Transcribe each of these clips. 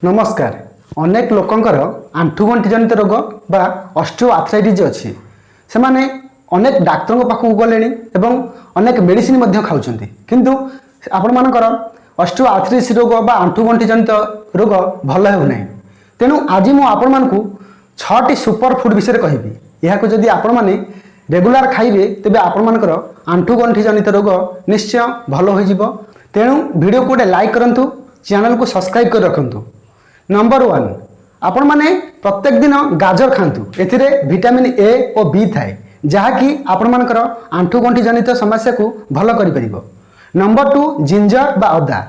नमस्कार। अनेक लोकंकर आंठुगंठी जनित रोग बा ऑस्टियोआर्थराइटिस अच्छी से माने अनेक डाक्तर पाखक गले एवं अनेक मेडिसिन खाऊंट किंतु आपण मानकर ऑस्टियोआर्थराइटिस रोग बा आंठुगंठी जनित रोग भल होना। तेणु आज मुझे छटी सुपर फूड विषय कहबी। यह जदि आपण मैंने रेगुलार खाइबे तेबे आपण मानकर आंठुगंठी जनित रोग निश्चय भल हो। तेणु वीडियो को गोटे लाइक करंतु, चैनल को सब्सक्राइब कर रखंतु। नंबर 1, आपण माने प्रत्येक दिन गाजर खातु। एथिरे विटामिन ए और बी थाए जहाँकि आपण मानकर आंठुगंठी जनित समस्या को भल करि परिबो। नंबर 2, जिंजर बा अदा।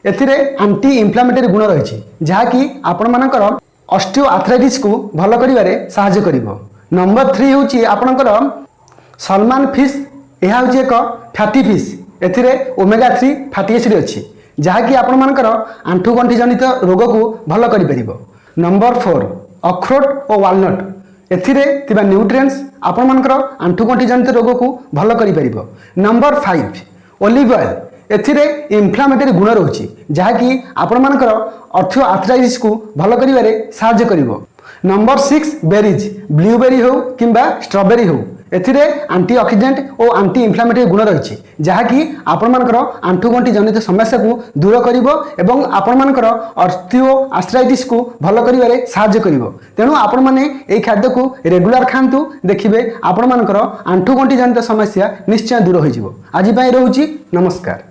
एथिरे एंटी इन्फ्लेमेटरी गुण रही जहाँकि आपण मानकर ऑस्टियोआर्थराइटिस को भल करिवारे सहायता करिवो। नंबर 3 होची आपणकर सलमान फिश। यह हूँ एक फैटी फिश। एथिरे ओमेगा 3 फैटी एसिड अच्छी जहाँकि आपण मानकर आंठुगंठी जनित रोग को भल करि परिबो। नंबर 4, अखरोट और वालनट। एथिरे तिबा न्यूट्रिएंट्स आपण मानकर आंठुगंठी जनित रोग को भल करि परिबो। Number 5, olive oil. एथिरे इन्फ्लेमेटरी गुण रही जहाँकि आपण मानकर ऑस्टियोआर्थराइटिस को भल करिवारे सहायता करिवो। Number 6, berries. ब्लूबेरी हो किंबा स्ट्रॉबेरी हो एथिरे एंटीऑक्सीडेंट और एंटी इन्फ्लेमेटरी गुण रही जहाँकि आपण मानकर आंठुगंठी जनित समस्या को दूर करिवो एवं आपण मानकर ऑस्टियोआर्थराइटिस को भल करिवारे सहायता करिवो। तेणु आपण माने एई खाद्य को रेगुलर खांतु, देखिबे आपण मानकर आंठुगंठी जनित समस्या निश्चय दूर हो जिवो। आज पई रहूची, नमस्कार।